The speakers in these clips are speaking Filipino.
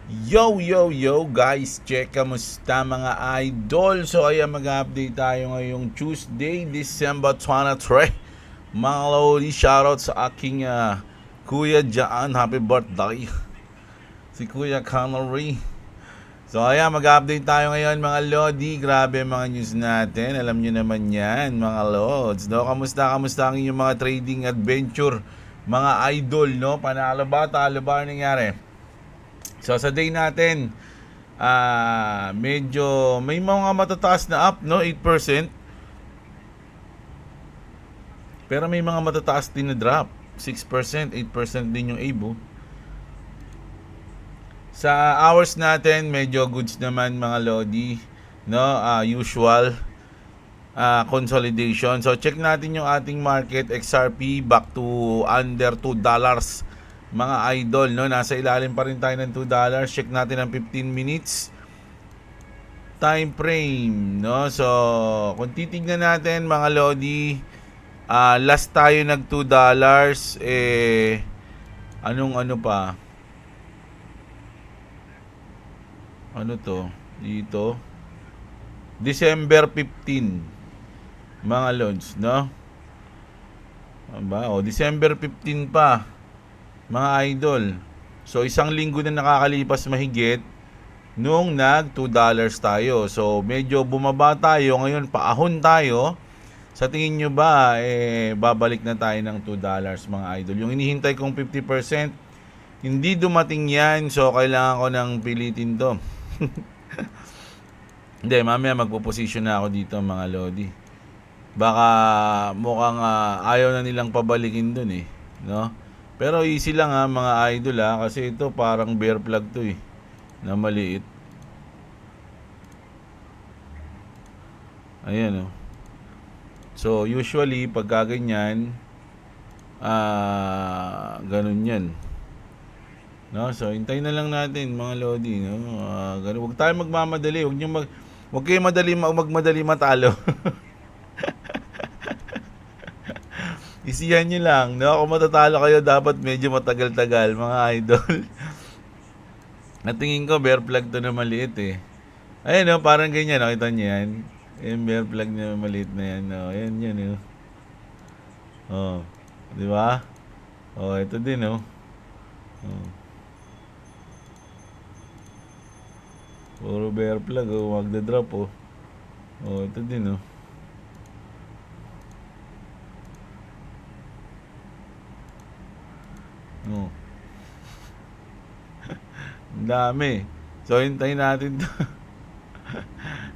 Yo guys, check kamusta mga idol. So ayan, mag-update tayo ngayong Tuesday, December 23. Mga lodi, shoutout sa aking kuya dyan. Happy birthday si Kuya Connery. So ayan, mag-update tayo ngayon mga lodi. Grabe mga news natin, alam nyo naman yan mga lods, no? Kamusta ang inyong mga trading adventure mga idol, no? Panalo ba, talo ba, nangyari? So sa day natin, medyo may mga matataas na up, no? 8%. Pero may mga matataas din na drop. 6%, 8% din yung ABO. Sa hours natin, medyo goods naman mga lodi, no? Usual consolidation. So check natin yung ating market. XRP back to under $2 mga idol, no? Nasa ilalim pa rin tayo ng $2. Check natin ang 15 minutes time frame, no? So kung titignan natin mga lodi, last tayo nag $2, ano pa, ano to dito, December 15 mga lods, no? Aba, December 15 pa mga idol. So isang linggo na nakakalipas mahigit nung nag $2 tayo. So medyo bumaba tayo ngayon, paahon tayo. Sa tingin nyo ba babalik na tayo ng $2 mga idol? Yung inihintay kong 50% hindi dumating yan. So kailangan ko nang pilitin to. Hindi, mamaya magpo-position na ako dito mga lodi. Baka mukhang ayaw na nilang pabalikin dun no? Pero easy lang mga idol kasi ito parang bear plug to na maliit. Ayan So usually pagka ganyan, ganun yan, no? So hintayin na lang natin mga lodi, no? Ganun. Huwag tayo magmamadali, huwag kayo magmadali matalo. Isihan nyo lang, no? Kung matatalo kayo, dapat medyo matagal-tagal, mga idol. Natingin ko, bear plug to na maliit Ayun, parang ganyan, nakita nyo yan. Yung bear plug na maliit na yan, Ayan yan, di ba? Ito din, Puro bear plug, magda-drop, ito din, Ang dami. So, hintayin natin to.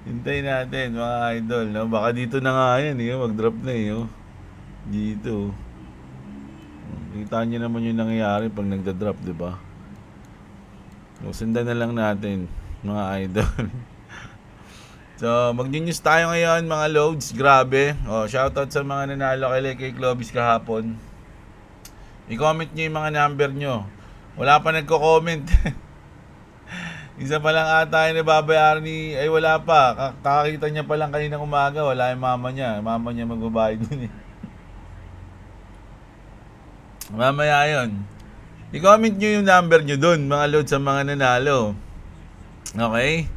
Hintayin natin, mga idol, no? Baka dito na nga yan, mag-drop na, Dito. Kita nyo naman yung nangyayari pag nagda-drop, di ba? So, sundan na lang natin, mga idol. So, mag-news tayo ngayon, mga loads. Grabe. Shoutout sa mga nanalo kay Clovis kahapon. I-comment nyo yung mga number nyo. Wala pa nagko-comment. Isa pa lang ata yung nababayaran ay wala pa. Kakakita niya pa lang kaninang umaga. Wala yung mama niya. Mama niya magbabayad dun Mamaya yun. I-comment nyo yung number nyo dun, mga load, sa mga nanalo. Okay?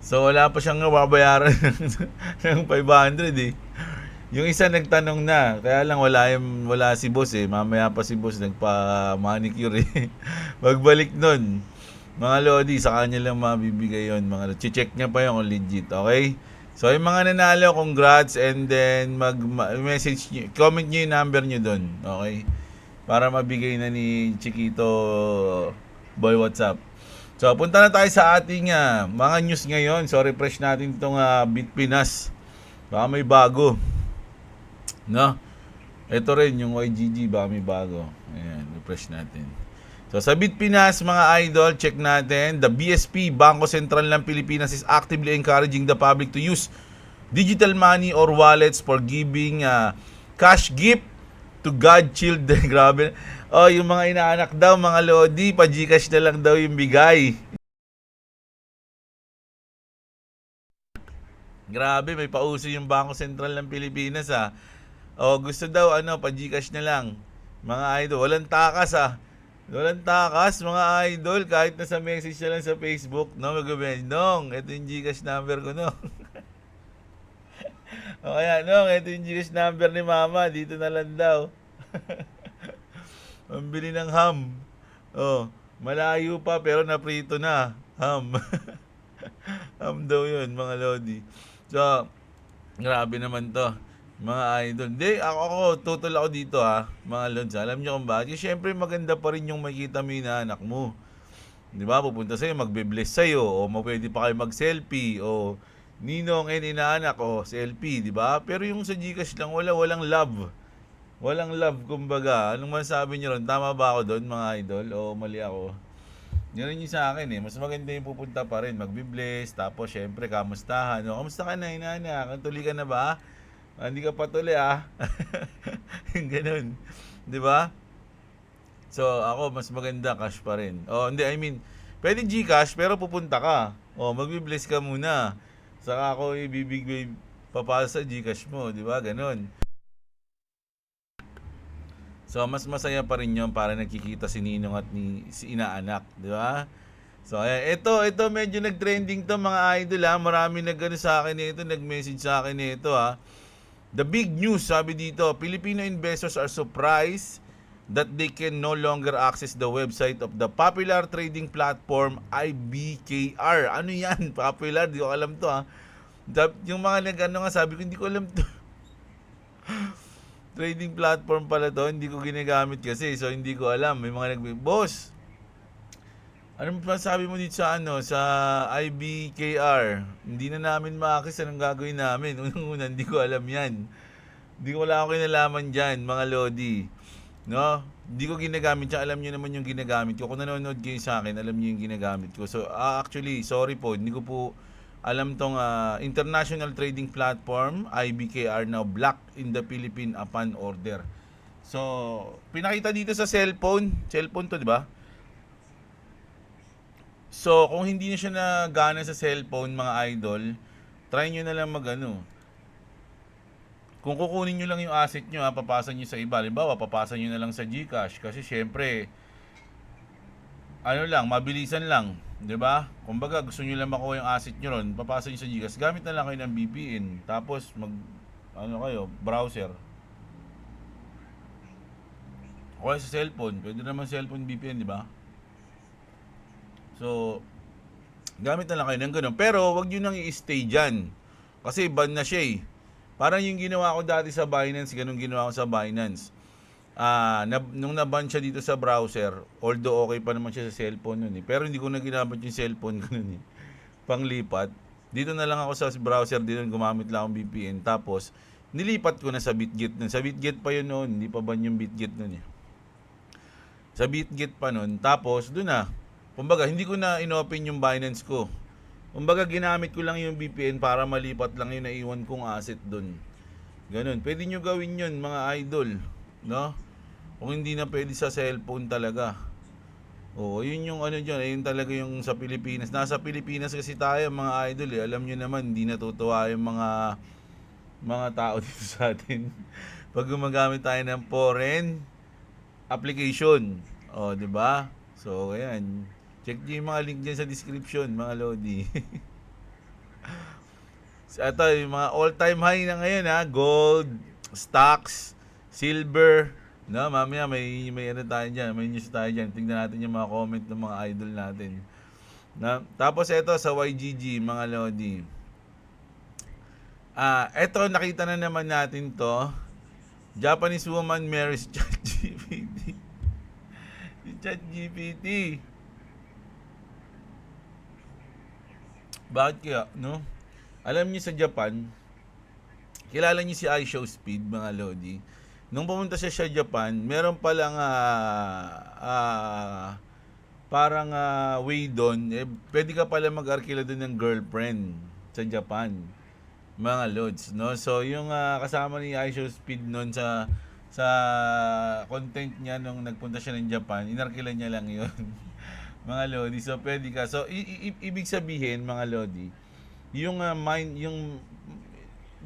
So wala pa siyang nababayaran ng 500 Yung isa nagtanong na, kaya lang wala si boss Mamaya pa si boss nagpa-manicure Magbalik nun. Mga lodi, sa kanya lang mabibigay yun. Check niya pa yun kung legit, okay? So, yung mga nanalo, congrats. And then, message nyo, comment nyo yung number nyo dun, okay? Para mabigay na ni Chiquito Boy WhatsApp. So, punta na tayo sa ating mga news ngayon. So, refresh natin itong Bitpinas. Baka may bago. No? Ito rin, yung YGG, baka may bago. Ayan, refresh natin. So sa Bitpinas mga idol, check natin. The BSP, Bangko Sentral ng Pilipinas, is actively encouraging the public to use digital money or wallets for giving cash gift to godchildren. Grabe. Yung mga inaanak daw, mga lodi, pa-Gcash na lang daw yung bigay. Grabe, may pauso yung Bangko Sentral ng Pilipinas gusto daw pa-Gcash na lang. Mga idol, walang takas Walang takas, mga idol. Kahit nasa message na lang sa Facebook, no? Mag-message, Nong, ito yung Gcash number ko, no? O kaya, Nong, ito yung Gcash number ni Mama. Dito na lang daw. Pambili ng ham. Oh, malayo pa pero naprito na. Ham. Ham daw yun, mga Lodi. So, grabe naman to. Mga idol. Hindi, ako tutol ako dito ha. Mga Lods, alam nyo kung bakit? Kasi syempre maganda pa rin yung makikita mo yung anak mo. Di ba? Pupunta sa'yo, magbe-bless sa'yo. O pwede pa kayo mag-selfie. O ninong and inaanak. O selfie, di ba? Pero yung sa Gcash lang, walang love. Walang love, kumbaga. Anong masasabi nyo ron? Tama ba ako doon, mga idol? O mali ako? Yan rin yung sa akin eh. Mas maganda yung pupunta pa rin. Magbe-bless. Tapos, syempre, kamustahan. O, kamusta ka na, inaanak? Tuloy ka na ba? Hindi ka pa tuloy ah. Ganun. Di ba? So, ako, mas maganda cash pa rin. Oh, hindi, I mean, pwede Gcash, pero pupunta ka. Oh, magbi-bless ka muna. Saka ako ibibigay papasa sa Gcash mo, di ba? Ganun. So, mas masaya pa rin yun para nakikita si Ninong at si inaanak, di ba? So, ayan. Ito medyo nag-trending to mga idol ha. Marami nag-ano sa akin nito, nag-message sa akin nito ha. The big news, sabi dito, Filipino investors are surprised that they can no longer access the website of the popular trading platform IBKR. Ano yan? Popular? Di ko alam to ha. Yung mga nag-ano nga, sabi ko, hindi ko alam to. Trading platform pala to, hindi ko ginagamit kasi, so hindi ko alam. May mga boss, ano pa sabi mo dito sa sa IBKR? Hindi na namin ma-access, anong gagawin namin? Unang-una, hindi ko alam yan. Hindi ko wala akong kinalaman dyan, mga Lodi. No? Hindi ko ginagamit siya. Alam niyo naman yung ginagamit ko. Kung nanonood kayo sa akin, alam niyo yung ginagamit ko. So, actually, sorry po. Hindi ko po alam tong international trading platform, IBKR, now blocked in the Philippine upon order. So, pinakita dito sa cellphone. Cellphone to, di ba? So, kung hindi na siya nagana sa cellphone, mga idol, try nyo na lang Kung kukunin nyo lang yung asset nyo, papasa nyo sa iba. Halimbawa, papasa nyo na lang sa Gcash. Kasi syempre, mabilisan lang. 'Di ba? Kumbaga, gusto nyo lang makuha yung asset nyo ron, papasa nyo sa Gcash. Gamit na lang kayo ng VPN. Tapos, browser. O sa cellphone. Pwede naman cellphone VPN, di ba? So, gamit na lang kayo ng ganun. Pero, wag nyo nang i-stay dyan. Kasi ban na siya eh. Parang yung ginawa ko dati sa Binance, ganun ginawa ko sa Binance. Nung naban siya dito sa browser, although okay pa naman siya sa cellphone nun eh. Pero hindi ko na ginamit yung cellphone ko nun eh. Panglipat. Dito na lang ako sa browser din, gumamit lang akong VPN. Tapos, nilipat ko na sa BitGet nun. Sa BitGet pa yun noon, hindi pa ban yung BitGet nun eh. Sa BitGet pa nun. Tapos, dun na. Kumbaga, hindi ko na inopen yung Binance ko. Kumbaga, ginamit ko lang yung VPN para malipat lang yung naiwan kong asset dun. Ganun. Pwede nyo gawin yun, mga idol. No? Kung hindi na pwede sa cellphone talaga. Oo, yun yung dyan. Ayun talaga yung sa Pilipinas. Nasa Pilipinas kasi tayo, mga idol eh. Alam nyo naman, hindi natutuwa yung mga tao dito sa atin. Pag gumagamit tayo ng foreign application. O, di ba? So, ayan. Check nyo yung mga link dyan sa description, mga Lodi. Ito, yung mga all-time high na ngayon ha. Gold, stocks, silver. No, mamaya may tayo dyan. May news tayo dyan. Tingnan natin yung mga comment ng mga idol natin. Tapos ito sa YGG, mga Lodi. Ito, nakita na naman natin to. Japanese woman marries ChatGPT. Si ChatGPT. Bakit kaya, no? Alam niyo sa Japan, kilala niyo si iShowSpeed, mga Lodi. Nung pumunta siya sa Japan, meron palang parang way doon, pwede ka pala mag-arkila doon ng girlfriend sa Japan, mga Lods, no? So, yung kasama ni iShowSpeed noon sa content niya nung nagpunta siya ng Japan, inarkila niya lang yun. Mga Lodi, so pwede ka. So, ibig sabihin, mga Lodi, yung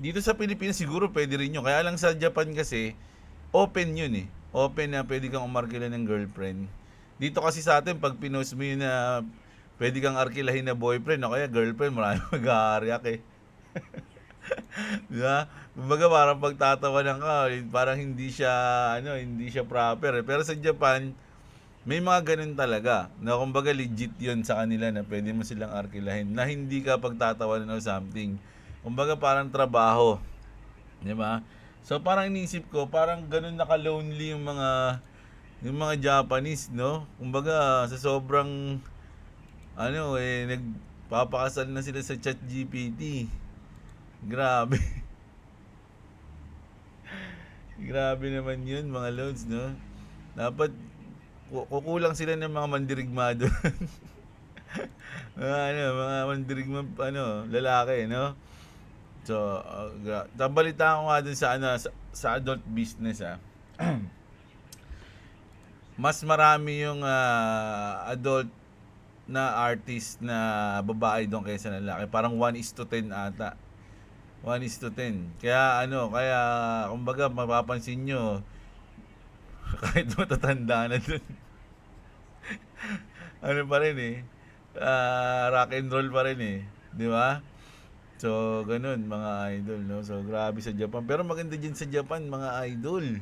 dito sa Pilipinas siguro pwede rin yun. Kaya lang sa Japan kasi, open yun eh. Open na pwede kang umarkila ng girlfriend. Dito kasi sa atin, pag pinost mo yun na pwede kang arkilahin na boyfriend o kaya girlfriend, marami mag-aaryak eh. Di ba? Kumbaga parang pagtatawanan ka, parang hindi siya proper eh. Pero sa Japan, may mga ganun talaga. Na kumbaga legit yun sa kanila na pwede mo silang arkilahin. Na hindi ka pagtatawanan o something. Kumbaga parang trabaho. Di ba? So parang inisip ko, parang ganun naka-lonely yung mga Japanese, no? Kumbaga sa sobrang nagpapakasal na sila sa ChatGPT. Grabe. Grabe naman yun, mga loads, no? Dapat kukulang sila ng mga mandirigma doon. Mga mandirigma, lalaki, no? So, tabalita ko nga dun sa adult business, Mas marami yung adult na artist na babae doon kaysa lalaki. Parang 1:10 ata. 1:10. Kaya kumbaga mapapansin nyo, kahit matatanda na dun, pa rin eh, rock and roll pa rin eh. Di ba? So, ganun mga idol, no? So, grabe sa Japan. Pero maganda din sa Japan, mga idol.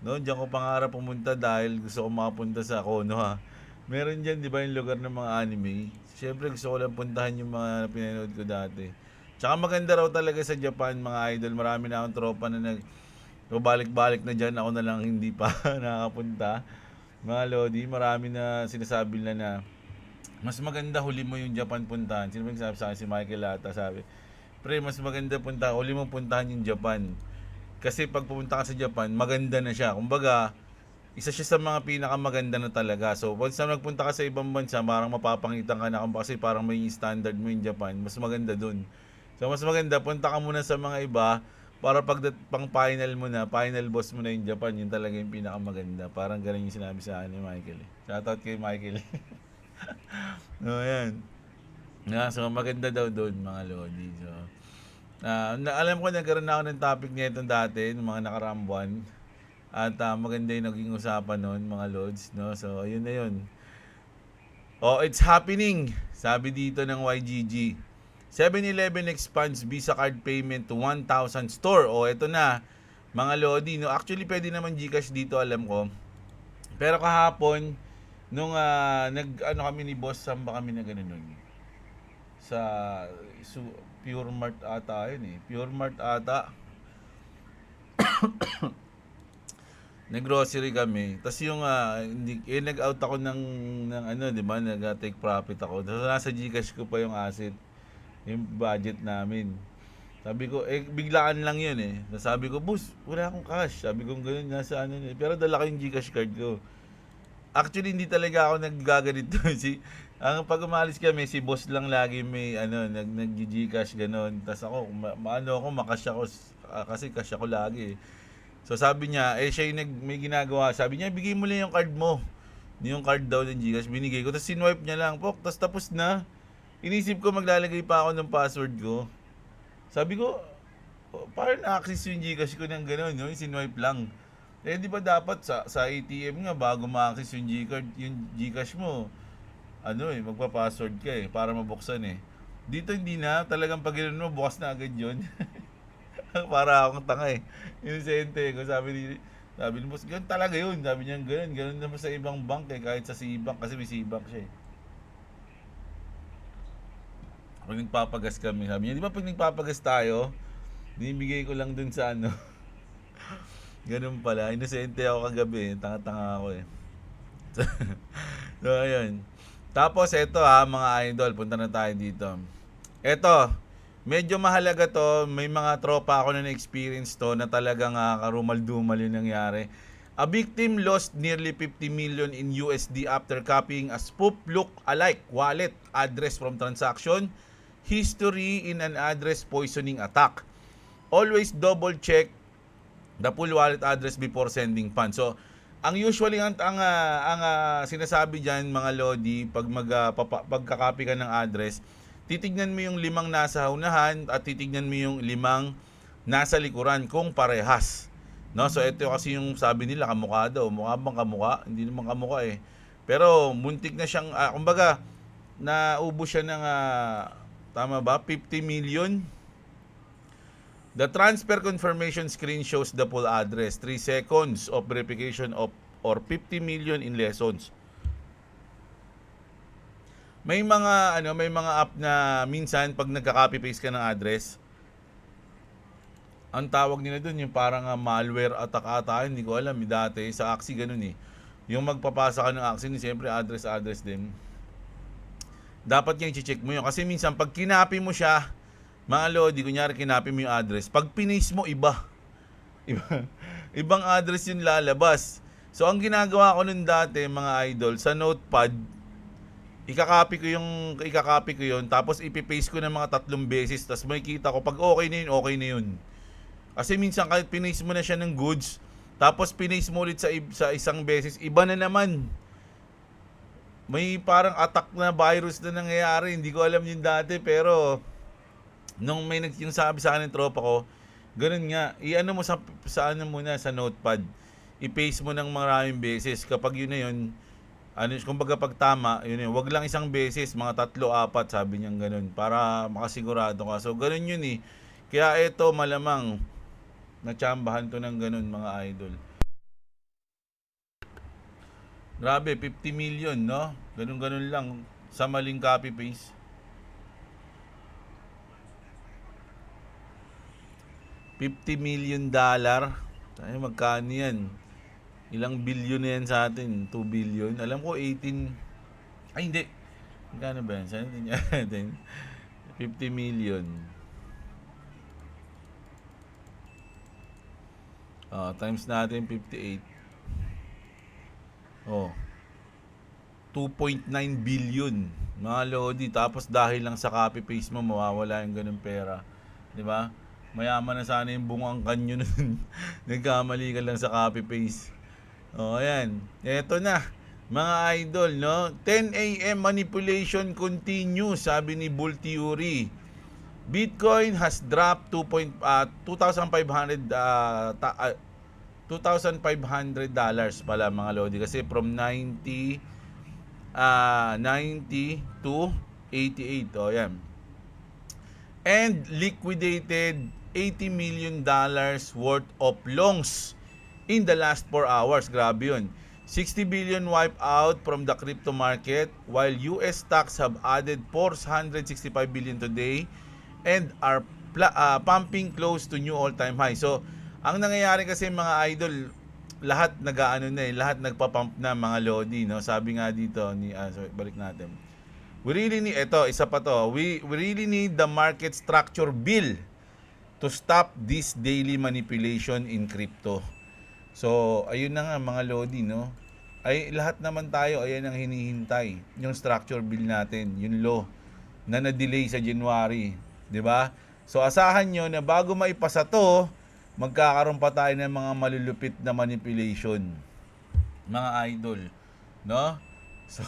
No, diyan ko pangarap pumunta dahil gusto ko makapunta sa Konoha. Meron diyan, 'di ba, yung lugar ng mga anime. Siyempre gusto ko lang puntahan yung mga pinanood ko dati. Tsaka maganda raw talaga sa Japan, mga idol. Marami na akong tropa na balik-balik na diyan, ako na lang hindi pa nakapunta. Mga lodi, marami na sinasabi na mas maganda huli mo yung Japan puntahan. Sino ba yung sabi sa akin? Si Michael ata sabi. Pre, mas maganda huli mo puntahan yung Japan. Kasi pag pumunta ka sa Japan, maganda na siya. Kumbaga, isa siya sa mga pinakamaganda na talaga. So, once na nagpunta ka sa ibang bansa, parang mapapangitan ka na kasi parang may standard mo yung Japan. Mas maganda dun. So, mas maganda, punta ka muna sa mga iba para pang final mo na, final boss mo na yung Japan, yun talaga yung pinakamaganda. Parang ganun yung sinabi sa akin ni Michael. Shoutout kay Michael. Ayan. So, maganda daw doon, mga lodi. So, alam ko nagkaroon na ako ng topic nito dati ng mga nakaraang buwan. At maganda yung naging usapan noon, mga lods, no? So ayun na yun. It's happening, sabi dito ng YGG. 7-Eleven expands Visa card payment to 1,000 store. Ito na, mga lodi, no? Actually pwede naman GCash dito, alam ko. Pero kahapon nung kami ni boss, saan ba kami na ganun nun? Sa Pure Mart ata yun eh. Pure Mart ata. Nag-grocery kami. Tapos yung nag-out ako ng 'di ba? Nag-take profit ako. Tapos nasa GCash ko pa yung asset. Yung budget namin. Sabi ko, biglaan lang yun eh. Sabi ko, boss, wala akong cash. Sabi ko, ganun, nasa pero dala ko yung GCash card ko. Actually, hindi talaga ako naggaganito. Ang pag umalis kami, si boss lang lagi may nag-GCash ganon. Tapos ako, makash ako kasi cash ako lagi. So sabi niya, siya yung may ginagawa. Sabi niya, bigay mo lang yung card mo. Yung card daw ng GCash, binigay ko. Tapos sinwipe niya lang, tapos na. Inisip ko maglalagay pa ako ng password ko. Sabi ko, parang na-access yung GCash ko ng ganon, yung sinwipe lang. Di ba dapat sa ATM nga bago ma-access yung GCash mo, magpa-password ka para mabuksan Dito hindi na, talagang pag mo, bukas na agad yun. Para akong tanga Inosente ko, sabi ni boss, ganun talaga yun. Sabi niya, ganun naman sa ibang bank kahit sa C-Bank, kasi may C-Bank siya Pag nagpapagas kami, sabi niya, di ba pag nagpapagas tayo, binibigay ko lang dun sa ganun pala. Inosente ako kagabi. Tanga-tanga ako So, ayun. Tapos, eto mga idol. Punta na tayo dito. Eto. Medyo mahalaga to. May mga tropa ako na na-experience to na talagang karumal-dumal yung nangyari. A victim lost nearly 50 million in USD after copying a spoof look-alike wallet address from transaction history in an address poisoning attack. Always double-check the full wallet address before sending funds. So, ang usually ang sinasabi diyan, mga lodi, pag pagka-copy ka ng address, titignan mo yung 5 nasa unahan at titignan mo yung 5 nasa likuran kung parehas. No? So ito kasi yung sabi nila kamukha daw. Mukha bang kamukha? Hindi naman kamukha Pero muntik na siyang, kumbaga, naubos siya ng, tama ba, 50 million. The transfer confirmation screen shows the full address. 3 seconds of verification of or 50 million in lessons. May mga app na minsan pag nagka-copy paste ka ng address, ang tawag nila doon yung parang malware attack ata, hindi ko alam, dati sa Axie ganun eh. Yung magpapasa ka ng Axie, siyempre address din. Dapat nga i-check mo yun kasi minsan pag kinapi mo siya, mga lodi, kunyari kinapi mo yung address, pag pinis mo iba. Ibang address yung lalabas. So ang ginagawa ko nun dati mga idol, sa notepad, ikakopy ko yun, tapos ipipaste ko ng mga 3 beses, tapos makikita ko pag okay na yun. Kasi minsan kahit pinis mo na siya ng goods, tapos pinis mo ulit sa isang beses, iba na naman. May parang attack na virus na nangyayari, hindi ko alam yun dati, pero nung may nagsasabi sa akin ng tropa ko, ganun nga, i-ano mo sa ano muna sa notepad, i-paste mo ng maraming beses. Kapag yun na yun, kumbaga pag tama, yun yun, wag lang isang beses, mga 3-4, sabi niya ganun, para makasigurado ka. So ganun yun eh. Kaya ito malamang natsambahan to ng ganun mga idol. Grabe, 50 million, no? Ganun lang sa maling copy paste. $50 million. Tayo magkano yan? Ilang billion na yan sa atin? 2 billion? Alam ko 18. Ay hindi. Magkano ba yan? Saan natin? 50 million. Times natin 58. 2.9 billion. Mga lodi. Tapos dahil lang sa copy paste mo, mawawala yung ganun pera. 'Di ba? Mayaman na sana yung bungang kanyo nun. Nagkamali ka lang sa copy paste. Ayan. Eto na. Mga idol, no? 10 a.m. manipulation continues, sabi ni Bull Theory. Bitcoin has dropped 2,500 $2,500 pala mga lodi, kasi from 90 to 88. Yan. And liquidated $80 million worth of longs in the last 4 hours. Grabe yun. 60 billion wipe out from the crypto market, while US stocks have added 465 billion today and are pumping close to new all-time high. So, ang nangyayari kasi mga idol, lahat lahat nagpa-pump na mga lodi, no? Sabi nga dito ni balik natin. We really need we really need the market structure bill to stop this daily manipulation in crypto. So, ayun na nga mga lodi, no? Ay lahat naman tayo ayan ang hinihintay, yung structure bill natin, yung law na na-delay sa January, 'di ba? So, asahan nyo na bago maipasa to, magkakaroon pa tayo ng mga malulupit na manipulation, mga idol, no? So,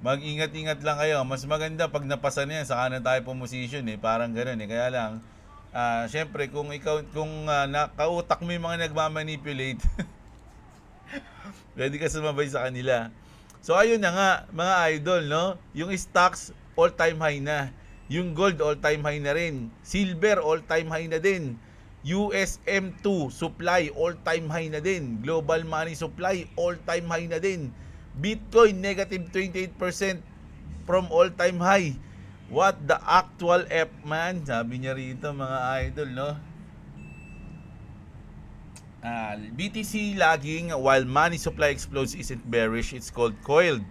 mag-ingat-ingat lang kayo. Mas maganda pag napasa na yan, saka na tayo pumosisyon eh. Parang gano'n eh. Kaya lang, syempre, kung nakautak mo yung mga nagmamanipulate, pwede ka sumabay sa kanila. So, ayun na nga, mga idol, no? Yung stocks, all-time high na. Yung gold, all-time high na rin. Silver, all-time high na din. USM2 supply, all-time high na din. Global money supply, all-time high na din. Bitcoin, negative 28% from all-time high. What the actual F, man? Sabi niya rito, mga idol, no? BTC lagging while money supply explodes isn't bearish. It's called coiled.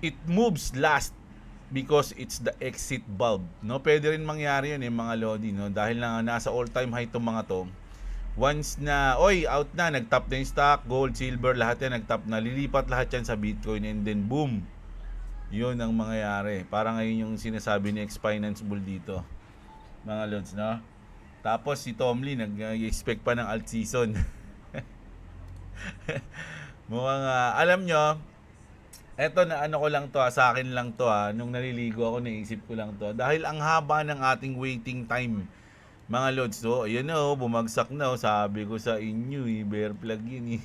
It moves last because it's the exit bulb, no? Pwede rin mangyari yun mga lodi, no? Dahil na nasa all-time high itong mga to. Once na, out na, nag-top na yung stock, gold, silver, lahat yan nag-top na. Lilipat lahat yan sa Bitcoin and then boom. Yun ang mangyayari. Parang ngayon yung sinasabi ni X-Finance Bull dito, mga lods, no? Tapos si Tom Lee nag-expect pa ng alt season. Mukhang, alam nyo, eto na ko lang to, sa akin lang to, nung naliligo ako, naisip ko lang to. Dahil ang haba ng ating waiting time, mga lods, so, ayan na, bumagsak na, sabi ko sa inyo, bear plug yun,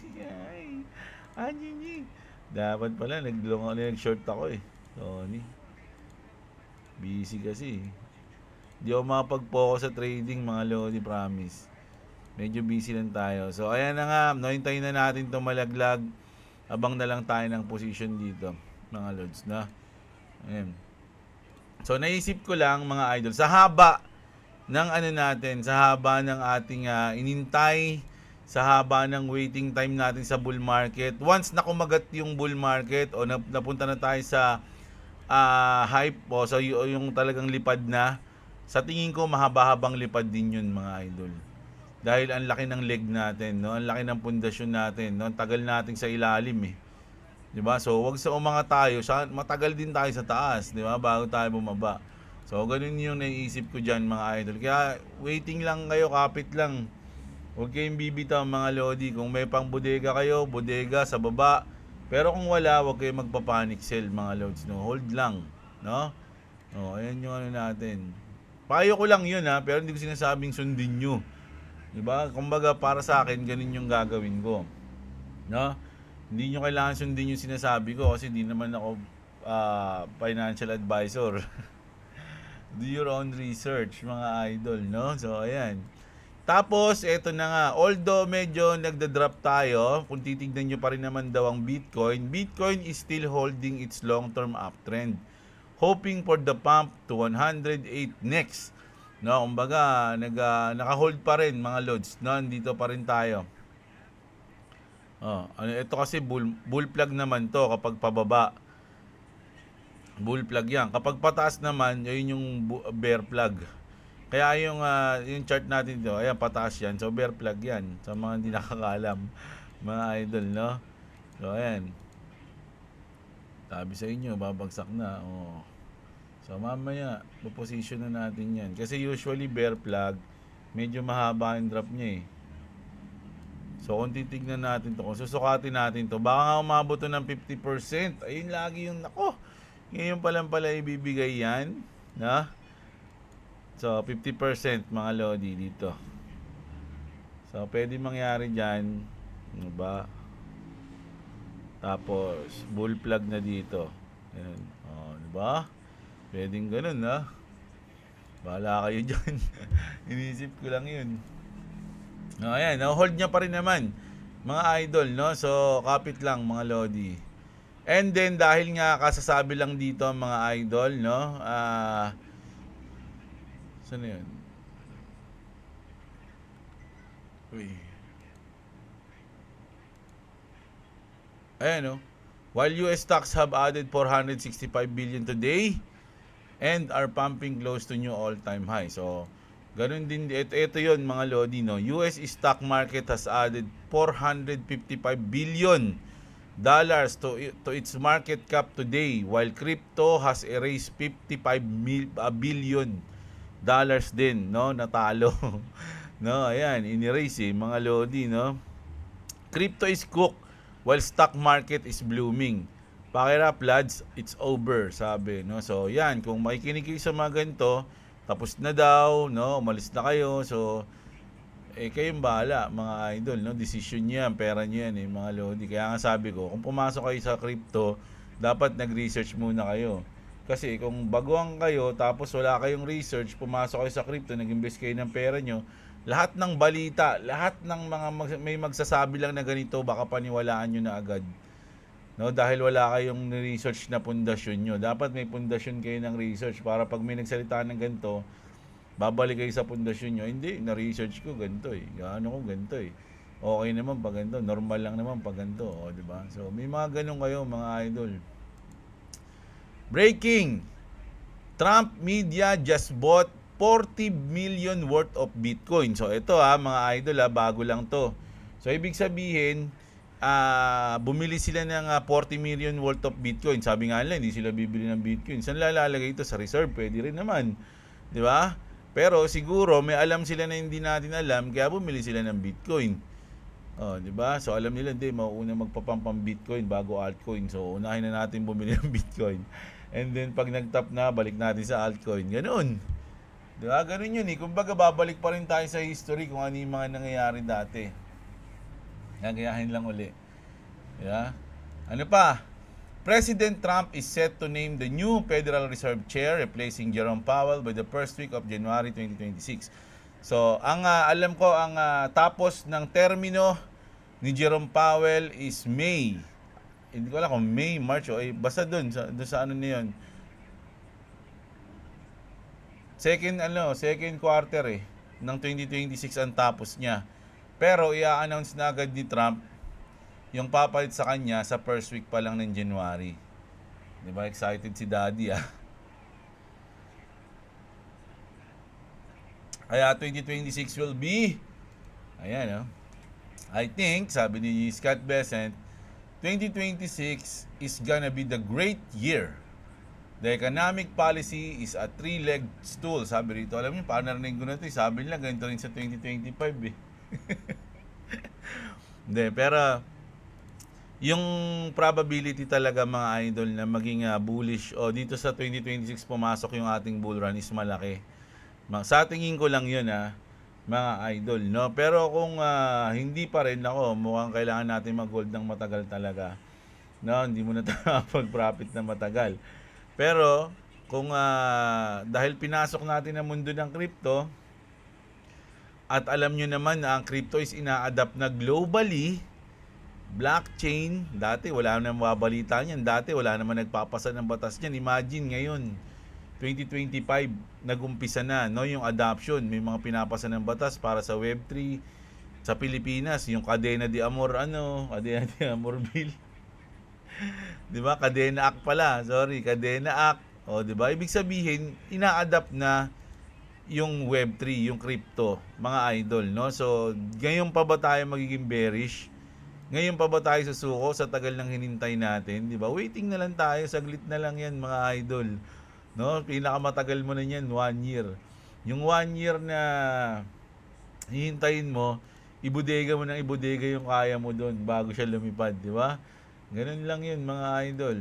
Dapat pala, nag-short ako eh. Tony. Busy kasi. Hindi ako makapag-focus sa trading, mga lodi, promise. Medyo busy lang tayo. So, ayan na nga. No, hintayin na natin ito malaglag. Abang na lang tayo ng position dito, mga lods, na. Ayan. So, naisip ko lang, mga idol, sa haba ng ano natin, sa haba ng ating inintay, sa haba ng waiting time natin sa bull market. Once na kumagat yung bull market o napunta na tayo sa hype o so yung talagang lipad na, sa tingin ko mahaba-habang lipad din yun, mga idol. Dahil ang laki ng leg natin, no? Ang laki ng pundasyon natin, no? Ang tagal nating sa ilalim eh. 'Di ba? So, wag sa umangat tayo, matagal din tayo sa taas, 'di ba? Bago tayo bumaba. So, ganun yung naiisip ko diyan, mga idol. Kaya waiting lang kayo, kapit lang. Huwag kayong bibitaw, mga lodi. Kung may pang bodega kayo, bodega sa baba. Pero kung wala, huwag kayong magpa-panic sell, mga lods, no? Hold lang, no? Oh, ayan yung ano natin. Payo ko lang 'yun pero hindi ko sinasabing sundin nyo. Diba? Kumbaga para sa akin, ganun yung gagawin ko. No? Hindi nyo kailangan sundin yung sinasabi ko kasi hindi naman ako financial advisor. Do your own research, mga idol, no? So, ayan. Tapos, eto na nga. Although medyo nagda-drop tayo, kung titignan nyo pa rin naman daw ang Bitcoin, Bitcoin is still holding its long-term uptrend. Hoping for the pump to 108 next. No, kumbaga naka-hold pa rin, mga lods, no, dito pa rin tayo. Ito kasi bull plug naman to kapag pababa. Bull plug 'yan. Kapag pataas naman, yun yung bear plug. Kaya yung chart natin dito, ayan, pataas 'yan. So bear plug 'yan sa mga hindi nakakaalam, mga idol, no. So ayan. Sabi sa inyo, babagsak na. So mamaya, position na natin yan. Kasi usually bear plug, medyo mahaba yung drop niya eh. So kung titignan natin to, kung susukatin natin to, baka nga umabot to ng 50%. Ayun lagi yung, nako, ngayon pa lang pala ibibigay yan. Na? So 50%, mga lodi, dito. So pwede mangyari dyan. Ano ba? Tapos, bull plug na dito. Ayan. Diba? Pwedeng ganun, bahala kayo dyan. Inisip ko lang yun. Ayan, hold niya pa rin naman, mga idol, no? So, kapit lang, mga lodi. And then, dahil nga kasasabi lang dito, mga idol, no? Saan na yun? Uy. Ayan, no? While US stocks have added 465 billion today, and are pumping close to new all-time high. So, ganun din, ito yun, mga lodi, no? US stock market has added 455 billion dollars to its market cap today, while crypto has erased 55 billion dollars din, no? Natalo. No, ayan, in-erase mga lodi, no? Crypto is cooked while stock market is blooming. Pakirap, lads, it's over, sabi, no? So, yan, kung makikinig kayo sa mga ganito, tapos na daw, no? Umalis na kayo. So, kayong bahala, mga idol, no? Decision niyo yan, pera niyo yan, mga lodi. Kaya nga sabi ko, kung pumasok kayo sa crypto, dapat nag-research muna kayo. Kasi kung baguhan kayo, tapos wala kayong research, pumasok kayo sa crypto, nag-invest kayo ng pera nyo, lahat ng balita, lahat ng mga may magsasabi lang na ganito, baka paniwalaan nyo na agad. No, dahil wala kayong research na pundasyon nyo. Dapat may pundasyon kayo ng research para pag may nagsalita ng ganito, babalik kayo sa pundasyon nyo. Hindi, na-research ko ganito eh. Gaano ko ganito eh. Okay naman pag ganito. Normal lang naman pag ganito. Diba? So, may mga ganun kayo, mga idol. Breaking! Trump media just bought 40 million worth of Bitcoin. So, ito mga idol bago lang to. So, ibig sabihin, bumili sila ng 40 million worth of Bitcoin. Sabi nga nila, hindi sila bibili ng Bitcoin. Saan lalagay ito? Sa reserve? Pwede rin naman. Di ba? Pero siguro, may alam sila na hindi natin alam, kaya bumili sila ng Bitcoin. Di ba? So, alam nila, hindi, mauuna magpapampang Bitcoin bago altcoin. So, unahin na natin bumili ng Bitcoin. And then, pag nag-top na, balik natin sa altcoin. Ganun. Di ba? Ganun yun eh. Kumbaga, babalik pa rin tayo sa history kung ano yung mga nangyayari dati. Nagayahin lang uli. Yeah? Ano pa? President Trump is set to name the new Federal Reserve Chair, replacing Jerome Powell by the first week of January 2026. So, ang alam ko, ang tapos ng termino ni Jerome Powell is May. Hindi ko alam kung May, March, o basta dun sa ano na yun. Second quarter ng 2026 ang tapos niya. Pero i-announce na agad ni Trump yung papalit sa kanya sa first week pa lang ng January. 'Di ba? Excited si Daddy Kaya 2026 will be, ayan I think, sabi ni Scott Bessent, 2026 is gonna be the great year. The economic policy is a three-legged stool. Sabi rito, alam niyo, paano narinig ko na ito, sabi nila ganito rin sa 2025 Hindi, pero yung probability talaga mga idol na maging bullish o dito sa 2026 pumasok yung ating bull run is malaki. Sa tingin ko lang yun mga idol, no? Pero kung hindi pa rin ako, mukhang kailangan natin mag-hold ng matagal talaga. No, hindi mo na pag-profit na matagal. Pero kung dahil pinasok natin ang mundo ng crypto at alam nyo naman na ang crypto is ina-adapt na globally, blockchain, dati wala naman mababalita niyan, dati wala naman nagpapasa ng batas niyan. Imagine ngayon 2025 nag-umpisa na yung adoption, may mga pinapasa ng batas para sa Web3 sa Pilipinas, yung Cadena de Amor Cadena de Amor Bill. 'Di ba? Cadena Act pala. Cadena Act. 'Di ba? Ibig sabihin, ina-adapt na yung Web3, yung crypto, mga idol, no? So, ngayon pa ba tayo magiging bearish? Ngayon pa ba tayo susuko sa tagal ng hinintay natin, 'di ba? Waiting na lang tayo, saglit na lang 'yan, mga idol. No? Pinakamatagal mo na 'yan, 1 year. Yung 1 year na hihintayin mo, ibudega mo ng ibudega yung kaya mo doon bago siya lumipad, 'di ba? Ganun lang 'yun, mga idol.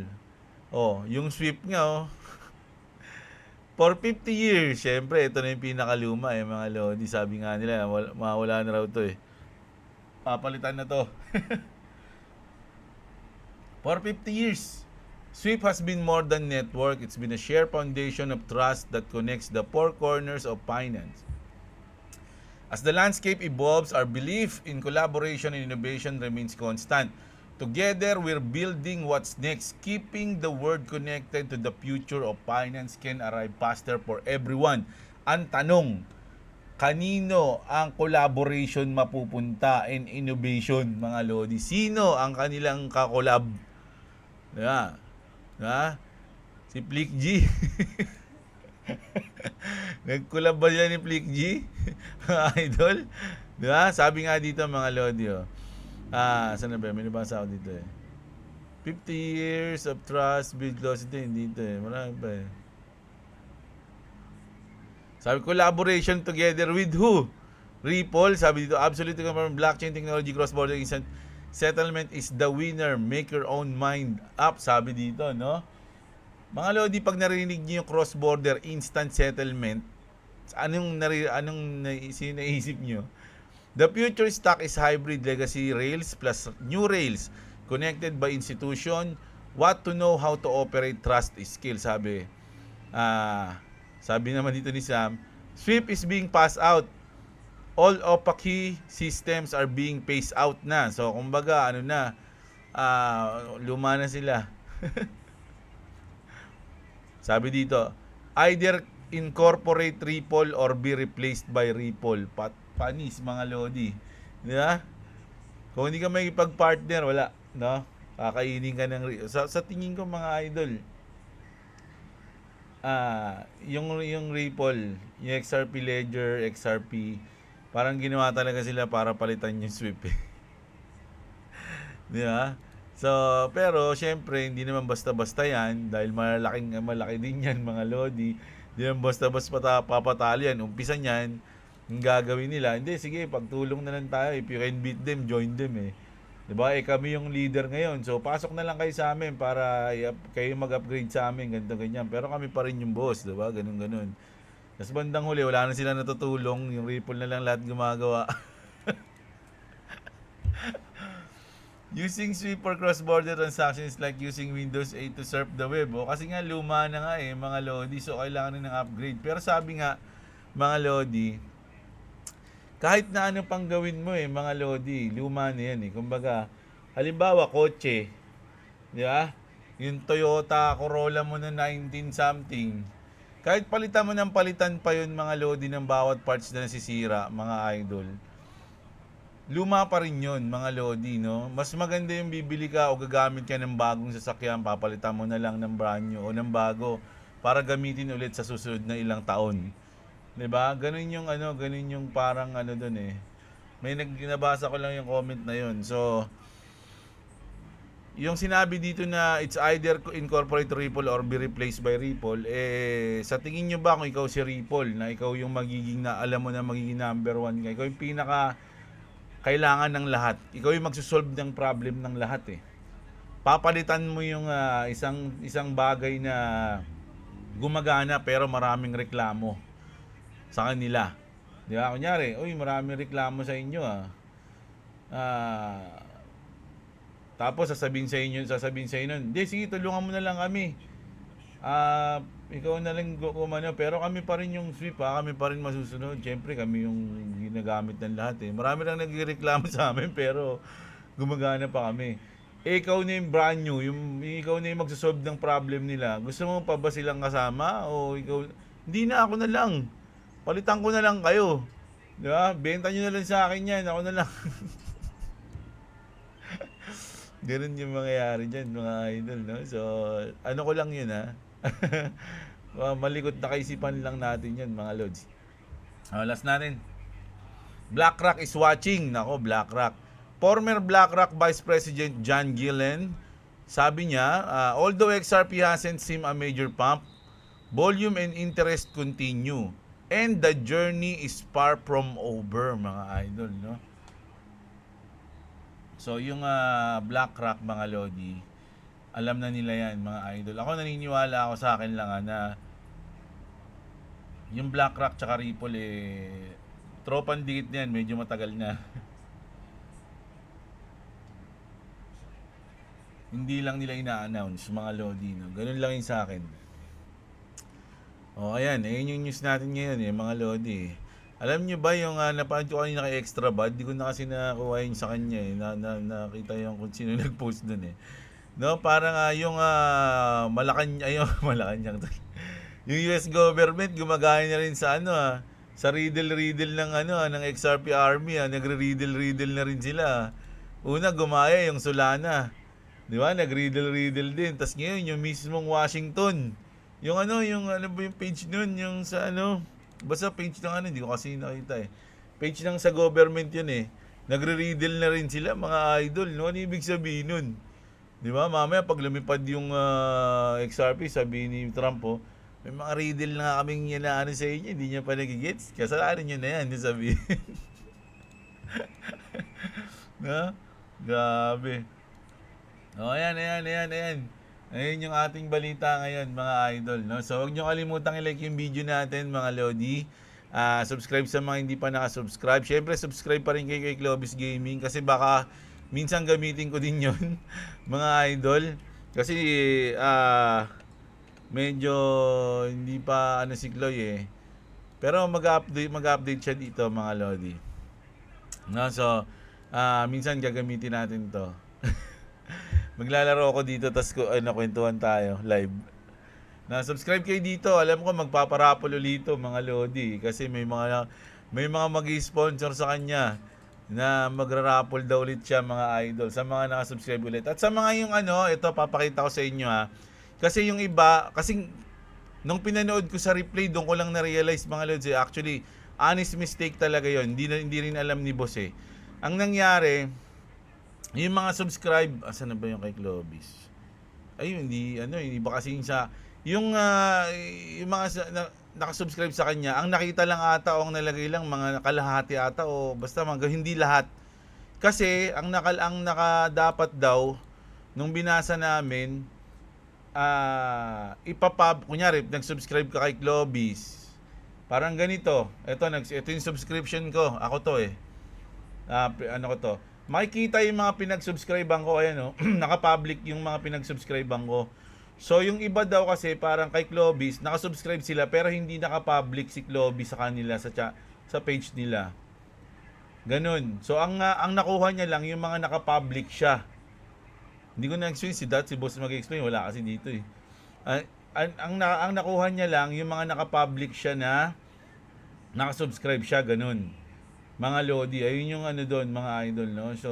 Yung SWIFT nga for 50 years, syempre ito na yung pinakaluma mga lodi. Sabi nga nila, mawala na raw 'to papalitan na to. For 50 years, SWIFT has been more than network. It's been a shared foundation of trust that connects the four corners of finance. As the landscape evolves, our belief in collaboration and innovation remains constant. Together, we're building what's next. Keeping the world connected to the future of finance can arrive faster for everyone. Ang tanong, kanino ang collaboration mapupunta and innovation, mga lodi? Sino ang kanilang kakolab? Diba? Si Flick G. Nag-collab ba siya ni Flick G? Mga idol? Diba? Sabi nga dito, mga lodi saan na ba? May nabasa ako dito 50 years of trust, build velocity. Dito marami pa Sabi, collaboration together with who? Ripple. Sabi dito, absolutely blockchain technology cross-border instant settlement is the winner. Make your own mind up. Sabi dito, no? Mga lodi, pag narinig niyo yung cross-border instant settlement, anong naisip niyo? The future stack is hybrid legacy rails plus new rails connected by institution. What to know, how to operate, trust is skill. Sabi naman dito ni Sam, SWIFT is being passed out. All opaque systems are being phased out na. So, kumbaga, luma na sila. Sabi dito, either incorporate Ripple or be replaced by Ripple. Panis, mga lodi. Di ba? Kung hindi ka may ipag-partner, wala. No? Kakainin ka ng sa tingin ko, mga idol, yung Ripple, yung XRP Ledger, XRP, parang ginawa talaga sila para palitan yung SWIFT. Di ba? So, pero syempre, hindi naman basta-basta yan dahil malaki din yan, mga lodi. Hindi naman basta-basta papatalo yan. Umpisa niyan, yung gagawin nila, hindi, sige, pagtulong na lang tayo. If you can beat them, join them Diba? Kami yung leader ngayon. So, pasok na lang kayo sa amin para kayo mag-upgrade sa amin, ganito, ganyan. Pero kami pa rin yung boss, diba? Ganun. Tapos bandang huli, wala na sila natutulong. Yung Ripple na lang lahat gumagawa. Using Swift for cross-border transactions like using Windows 8 to surf the web. O, kasi nga luma na nga mga Lodi. So, kailangan rin ng upgrade. Pero sabi nga, mga Lodi, kahit na ano pang gawin mo mga Lodi, luma na yan Kumbaga, halimbawa, kotse. Di ba? Yung Toyota Corolla mo na 19 something. Kahit palitan mo ng palitan pa yun mga Lodi ng bawat parts na nasisira, mga idol. Luma pa rin yun, mga Lodi, no? Mas maganda yung bibili ka o gagamit ka ng bagong sasakyan, papalitan mo na lang ng brand new o ng bago para gamitin ulit sa susunod na ilang taon. 'Di ba? Ganun yung ganun yung parang doon May nabasa ko lang yung comment na yun. So, yung sinabi dito na it's either incorporate Ripple or be replaced by Ripple, sa tingin nyo ba kung ikaw si Ripple, na ikaw yung magiging alam mo na magiging number one ka, ikaw yung pinaka kailangan ng lahat. Ikaw yung magsusolve ng problem ng lahat Papalitan mo yung isang bagay na gumagana pero maraming reklamo sa kanila. Di ba? Kunyari, maraming reklamo sa inyo tapos sasabihin sa inyo, hindi, sige, tulungan mo na lang kami. Ikaw na lang kumano, pero kami pa rin yung sweep kami pa rin masusunod. Siyempre, kami yung ginagamit ng lahat Marami lang nagreklamo sa amin, pero gumagana pa kami. Ikaw na yung brand new, ikaw na yung magsasolve ng problem nila. Gusto mo pa ba silang kasama? O ikaw, hindi na, ako na lang. Palitan ko na lang kayo. Di ba? Benta nyo na lang sa akin yan, ako na lang. Ganun yung mangyayari dyan, mga idol, no? So, ko lang yun, malikot na kaisipan lang natin yan, mga lods. Last natin. BlackRock is watching. Nako, BlackRock. Former BlackRock Vice President John Gillen, sabi niya, although XRP hasn't seen a major pump, volume and interest continue. And the journey is far from over, mga idol, no? So, yung BlackRock, mga Lodi, alam na nila yan, mga idol. Ako naniniwala ako sa akin lang na yung BlackRock tsaka Ripple tropan dikit niyan, medyo matagal na. Hindi lang nila ina-announce, mga Lodi, no? Ganun lang yun sa akin. Ayan, yung news natin ngayon mga Lodi. Alam niyo ba yung napanood ko kanina kay Extra Bad? Di ko na kasi nakuha yun sa kanya nakita yung kung sino nag-post dun No, parang yung Malacanang yung US government gumagaya na rin sa sa riddle ng ng XRP Army nagre-riddle na rin sila. Una gumaya yung Solana. 'Di ba? Nag-riddle din. Tapos ngayon yung mismong Washington. Yung yung ba yung page nun, yung sa basta page ng hindi ko kasi nakita Page ng sa government yun Nagre-riddle na rin sila, mga idol, no? Ano ibig sabihin nun? Di ba? Mamaya pag lumipad yung XRP, sabi ni Trump, may mga riddle na kaming yanaano sa inyo, hindi niya pa nagigits. Kasalanan niyo na yan, sabihin. No? Grabe. Ayan. Ayun yung ating balita ngayon, mga idol, no? So, huwag nyo kalimutang i-like yung video natin, mga Lodi. Subscribe sa mga hindi pa nakasubscribe. Syempre, subscribe pa rin kayo kay Clovis Gaming kasi baka minsan gamitin ko din yon mga idol. Kasi, medyo hindi pa si Chloe Pero mag-update siya dito, mga Lodi. No? So, minsan gagamitin natin to. Maglalaro ako dito tas nakwentuhan tayo live. Na-subscribe kayo dito. Alam ko magpaparapol ulito, mga Lodi, kasi may mga magi-sponsor sa kanya na magra-raffle daw ulit siya, mga idol, sa mga naka-subscribe ulit. At sa mga yung ito papakita ko sa inyo Kasi yung iba, kasi nung pinanood ko sa replay, doon ko lang na-realize, mga Lodi, actually honest mistake talaga yon. Hindi rin alam ni boss Ang nangyari, yung mga subscribe, asan na ba yung kay Clovis? Ayun, hindi ba kasi yung mga nakasubscribe sa kanya, ang nakita lang ata o ang nalagay lang mga kalahati ata o basta hindi lahat. Kasi ang dapat daw nung binasa namin, kunyari nag-subscribe ka kay Clovis. Parang ganito. Ito yung subscription ko. Ako to makikita yung mga pinag-subscribean ko, ayan oh, naka-public yung mga pinag-subscribean ko. So yung iba daw kasi parang kay Clovis, naka-subscribe sila pero hindi naka-public si Clovis sa kanila sa page nila. Ganun. So ang nakuha niya lang yung mga naka-public siya. Hindi ko na-explain si boss mag-explain, wala kasi dito eh. Ang nakuha niya lang yung mga naka-public siya na naka-subscribe siya, ganun. Mga Lodi, ayun yung ano doon, mga idol, no? So,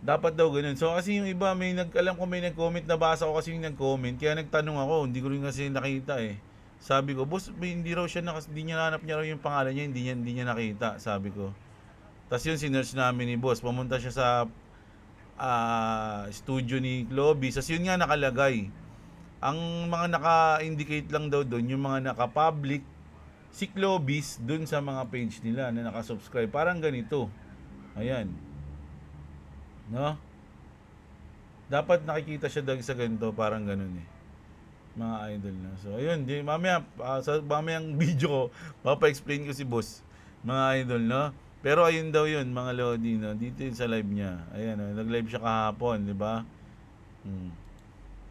dapat daw ganun. So, kasi yung iba, alam ko may nag-comment, nabasa ko kasi yung nag-comment, kaya nagtanong ako, hindi ko rin kasi nakita eh. Sabi ko, boss, hindi raw siya, hindi niya nanap niya raw yung pangalan niya, hindi niya nakita, sabi ko. Tapos yun, sinerch namin ni boss, pumunta siya sa studio ni Clovis, tapos yun nga nakalagay. Ang mga naka-indicate lang daw doon, yung mga naka-public, si Clovis dun sa mga page nila na nakasubscribe. Parang ganito. Ayan. No? Dapat nakikita siya sa ganito. Parang ganun eh. Mga idol na. So, ayun. Mamaya, sa mamayang video ko, papa-explain ko si boss. Mga idol, no? Pero ayun daw yun, mga Lodi, no? Dito yun sa live niya. Ayan, no? Nag-live siya kahapon, di ba?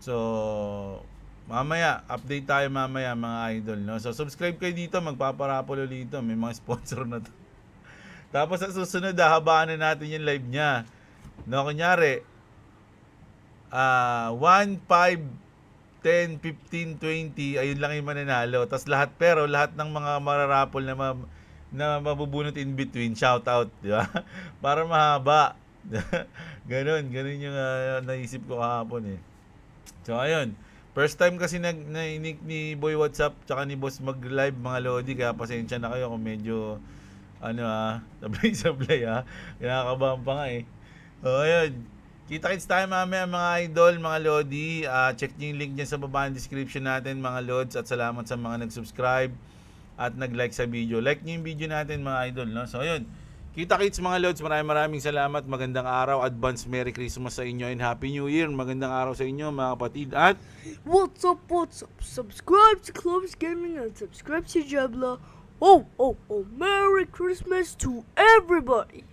So, mamaya, update tayo mamaya mga idol, no? So, subscribe kayo dito, magpaparapol ulit dito. May mga sponsor na to. Tapos sa susunod, habaan na natin yung live niya. No, kunyari, 1, 5, 10, 15, 20, ayun lang yung mananalo. Tapos lahat ng mga mararapol na mabubunot in between, shout out, di ba? Para mahaba. ganun yung naisip ko kahapon eh. So, ayun. First time kasi nainik ni Boy WhatsApp tsaka ni Boss mag-live mga Lodi, kaya pasensya na kayo kung medyo sablay kinakabahan pa nga eh. So ayun, kita-kits tayo mamaya mga idol, mga Lodi. Check nyo yung link dyan sa baba ng description natin mga Lods, at salamat sa mga nag-subscribe at nag-like sa video. Like nyo yung video natin mga idol, no? So ayun, kita-kits mga Lods, maraming salamat. Magandang araw, advance Merry Christmas sa inyo and Happy New Year. Magandang araw sa inyo mga kapatid. At what's up? Subscribe to Clovis Gaming and subscribe to Jabla. Oh, Merry Christmas to everybody.